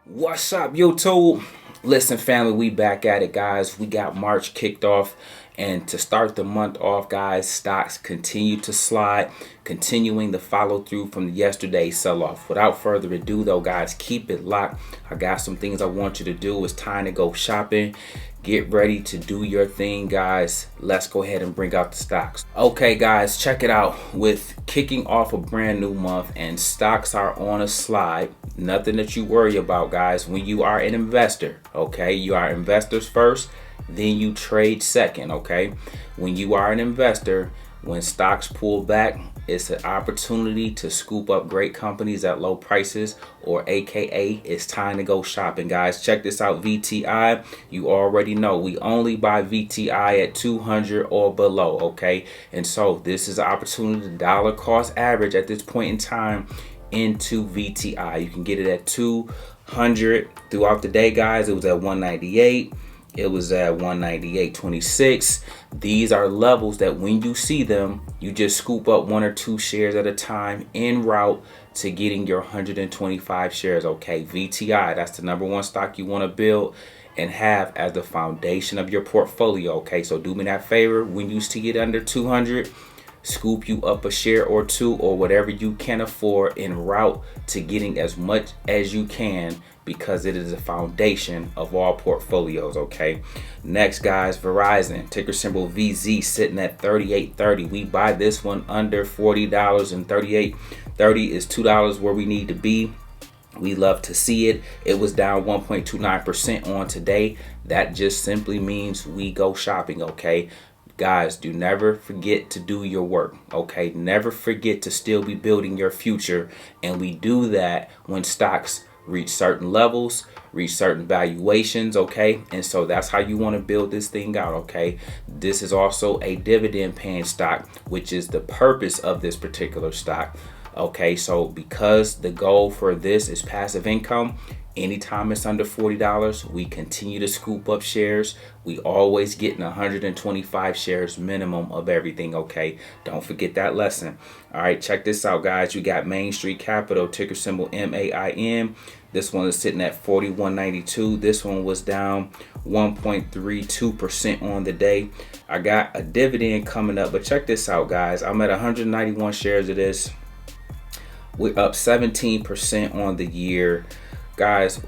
What's up, YouTube? Listen, family, we back at it, guys. We got March kicked off, and to start the month off, guys, stocks continue to slide, continuing the follow through from yesterday's sell-off. Without further ado, though, guys, keep it locked. I got some things I want you to do. It's time to go shopping. Get ready to do your thing, guys. Let's go ahead and bring out the stocks. Okay, guys, check it out. With kicking off a brand new month and stocks are on a slide, nothing that you worry about, guys. When you are an investor, okay, you are investors first, then you trade second, okay? When you are an investor, when stocks pull back, it's an opportunity to scoop up great companies at low prices, or AKA it's time to go shopping, guys. Check this out, VTI. You already know we only buy VTI at 200 or below, okay? And so this is an opportunity to dollar cost average at this point in time into VTI. You can get it at 200 throughout the day, guys. It was at 198. It was at 198.26. These are levels that when you see them, you just scoop up 1 or 2 shares at a time en route to getting your 125 shares. Okay, VTI, that's the #1 stock you want to build and have as the foundation of your portfolio. Okay, so do me that favor, when you see it under 200, scoop you up a share or two or whatever you can afford en route to getting as much as you can, because it is a foundation of all portfolios. Okay, next, guys, Verizon, ticker symbol VZ, sitting at 38.30. We buy this one under $40, and 38.30 is $2 where we need to be. We love to see it. It was down 1.29% on today. That just simply means we go shopping. Okay, guys, do never forget to do your work. Okay, never forget to still be building your future, and we do that when stocks reach certain levels, reach certain valuations. Okay, and so that's how you want to build this thing out. Okay, this is also a dividend paying stock, which is the purpose of this particular stock. Okay, so because the goal for this is passive income, anytime it's under $40, we continue to scoop up shares. We always getting 125 shares minimum of everything. Okay, don't forget that lesson. All right, check this out, guys. You got Main Street Capital, ticker symbol MAIN. This one is sitting at 41.92. This one was down 1.32% on the day. I got a dividend coming up, but check this out, guys. I'm at 191 shares of this. We're up 17% on the year. Guys,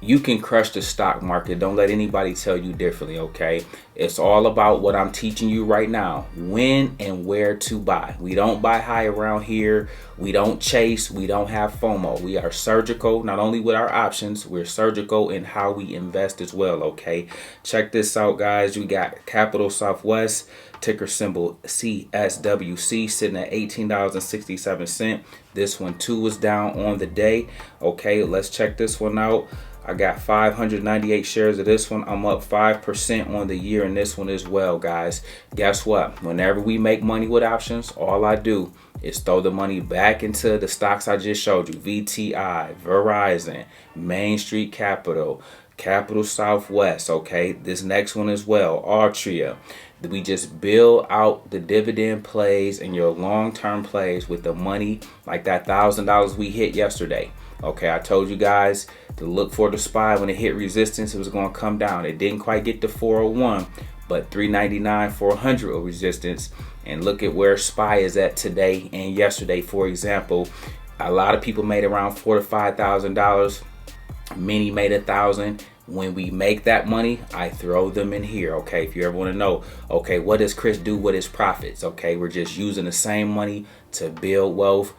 you can crush the stock market. Don't let anybody tell you differently, okay? It's all about what I'm teaching you right now, when and where to buy. We don't buy high around here. We don't chase. We don't have FOMO. We are surgical, not only with our options, we're surgical in how we invest as well, okay? Check this out, guys. We got Capital Southwest, ticker symbol CSWC, sitting at $18.67. This one too was down on the day. Okay, let's check this one out. I got 598 shares of this one. I'm up 5% on the year in this one as well, guys. Guess what? Whenever we make money with options, all I do is throw the money back into the stocks I just showed you. VTI, Verizon, Main Street Capital, Capital Southwest. Okay, this next one as well, Altria. We just build out the dividend plays and your long-term plays with the money, like that $1,000 we hit yesterday. Okay, I told you guys to look for the SPY. When it hit resistance, it was going to come down. It didn't quite get to 401, but 399, 400 of resistance. And look at where SPY is at today and yesterday. For example, a lot of people made around $4,000 to $5,000. Many made $1,000. When we make that money, I throw them in here. Okay, if you ever want to know, okay, what does Chris do with his profits? Okay, we're just using the same money to build wealth,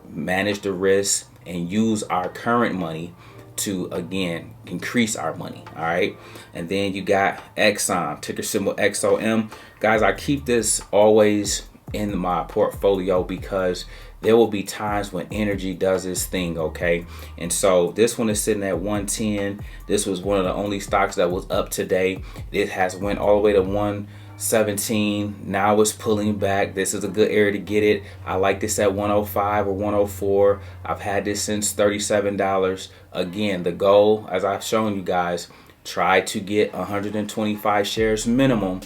manage the risk, and use our current money to, again, increase our money. All right, and then you got Exxon, ticker symbol XOM. Guys, I keep this always in my portfolio because there will be times when energy does its thing. Okay, and so this one is sitting at 110. This was one of the only stocks that was up today. It has went all the way to 117. Now it's pulling back. This is a good area to get it. I like this at 105 or 104. I've had this since $37. Again, the goal, as I've shown you guys, try to get 125 shares minimum.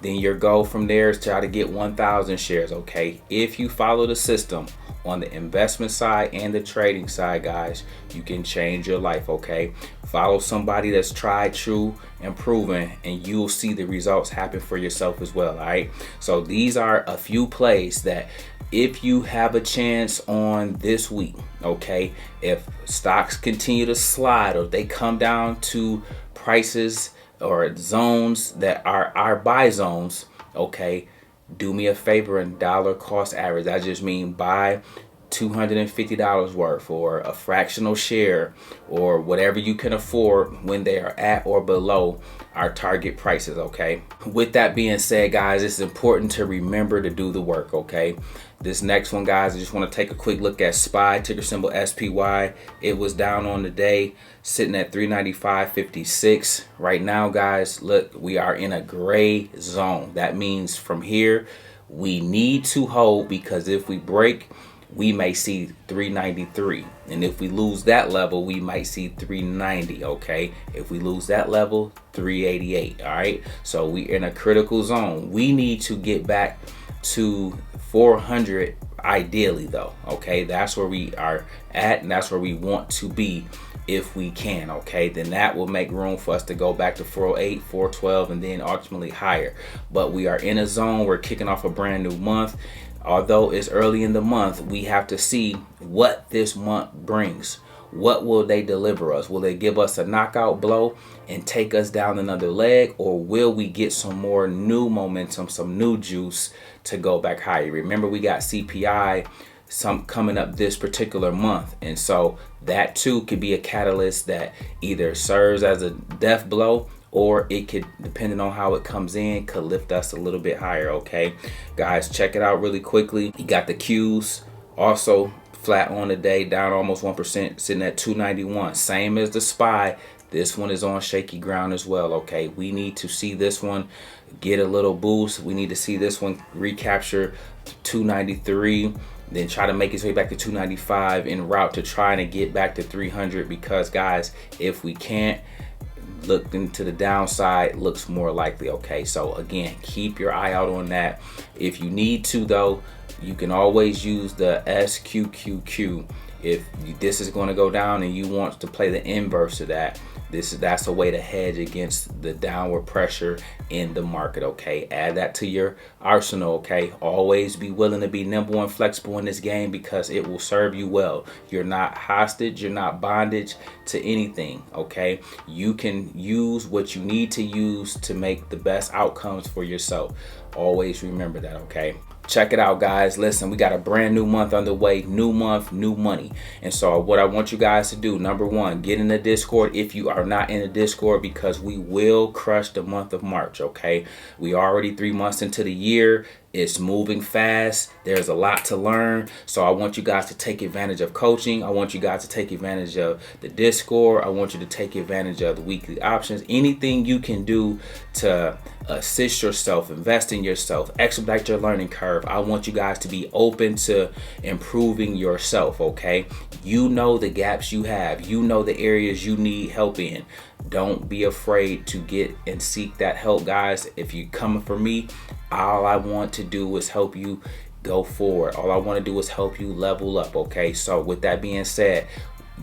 Then your goal from there is try to get 1,000 shares. Okay, if you follow the system, on the investment side and the trading side, guys, you can change your life, okay? Follow somebody that's tried, true, and proven, and you'll see the results happen for yourself as well, all right? So these are a few plays that if you have a chance on this week, okay, if stocks continue to slide or they come down to prices or zones that are our buy zones, okay, do me a favor and dollar cost average. I just mean buy $250 worth or a fractional share or whatever you can afford when they are at or below our target prices, okay? With that being said, guys, it's important to remember to do the work, okay? This next one, guys, I just want to take a quick look at SPY, ticker symbol SPY. It was down on the day, sitting at 395.56. Right now, guys, look, we are in a gray zone. That means from here, we need to hold, because if we break, we may see 393, and if we lose that level, we might see 390. okay? If we lose that level, 388. All right, so we're in a critical zone. We need to get back to 400 ideally, though, okay? That's where we are at, and that's where we want to be if we can, okay? Then that will make room for us to go back to 408, 412, and then ultimately higher. But we are in a zone. We're kicking off a brand new month. Although it's early in the month, we have to see what this month brings. What will they deliver us? Will they give us a knockout blow and take us down another leg, or will we get some more new momentum, some new juice to go back higher? Remember, we got CPI coming up this particular month, and so that too could be a catalyst that either serves as a death blow, or it could, depending on how it comes in, could lift us a little bit higher, okay? Guys, check it out really quickly. You got the Qs also flat on the day, down almost 1%, sitting at 291. Same as the SPY. This one is on shaky ground as well, okay? We need to see this one get a little boost. We need to see this one recapture 293, then try to make its way back to 295 en route to trying to get back to 300, because, guys, if we can't, looking to the downside looks more likely, okay? So again, keep your eye out on that. If you need to, though, you can always use the SQQQ. If this is going to go down and you want to play the inverse of that, that's a way to hedge against the downward pressure in the market, okay? Add that to your arsenal, okay? Always be willing to be nimble and flexible in this game, because it will serve you well. You're not hostage, you're not bondage to anything, okay? You can use what you need to use to make the best outcomes for yourself. Always remember that, okay? Check it out, guys. Listen, we got a brand new month underway. New month, new money. And so what I want you guys to do, number one, get in the Discord if you are not in the Discord, because we will crush the month of March, okay? We are already 3 months into the year. It's moving fast. There's a lot to learn. So I want you guys to take advantage of coaching. I want you guys to take advantage of the Discord. I want you to take advantage of the weekly options. Anything you can do to assist yourself, invest in yourself, expedite your learning curve. I want you guys to be open to improving yourself, okay? You know the gaps you have. You know the areas you need help in. Don't be afraid to get and seek that help, guys. If you're coming for me, all I want to do is help you go forward. All I want to do is help you level up, okay? So with that being said,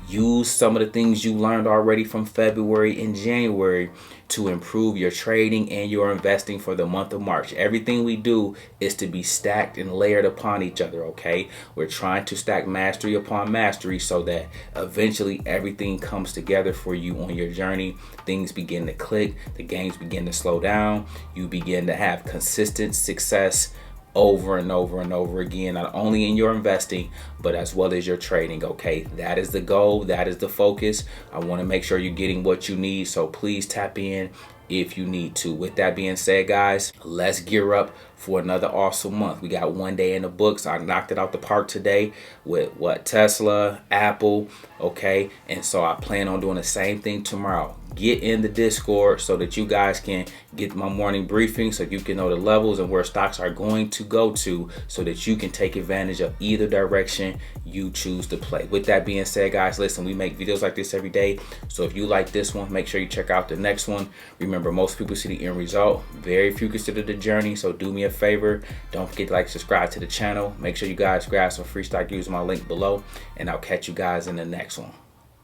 use some of the things you learned already from February and January to improve your trading and your investing for the month of March. Everything we do is to be stacked and layered upon each other, okay? We're trying to stack mastery upon mastery so that eventually everything comes together for you on your journey. Things begin to click, the games begin to slow down, you begin to have consistent success over and over and over again, not only in your investing, but as well as your trading, okay? That is the goal. That is the focus. I want to make sure you're getting what you need, so please tap in if you need to. With that being said, guys, let's gear up for another awesome month. We got one day in the books. I knocked it out the park today with Tesla, Apple, okay? And so I plan on doing the same thing tomorrow. Get in the Discord so that you guys can get my morning briefing, so you can know the levels and where stocks are going to go to, so that you can take advantage of either direction you choose to play. With that being said, guys, listen, we make videos like this every day. So if you like this one, make sure you check out the next one. Remember, Remember, most people see the end result. Very few consider the journey. So do me a favor. Don't forget to like, subscribe to the channel. Make sure you guys grab some free stock using my link below. And I'll catch you guys in the next one.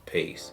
Peace.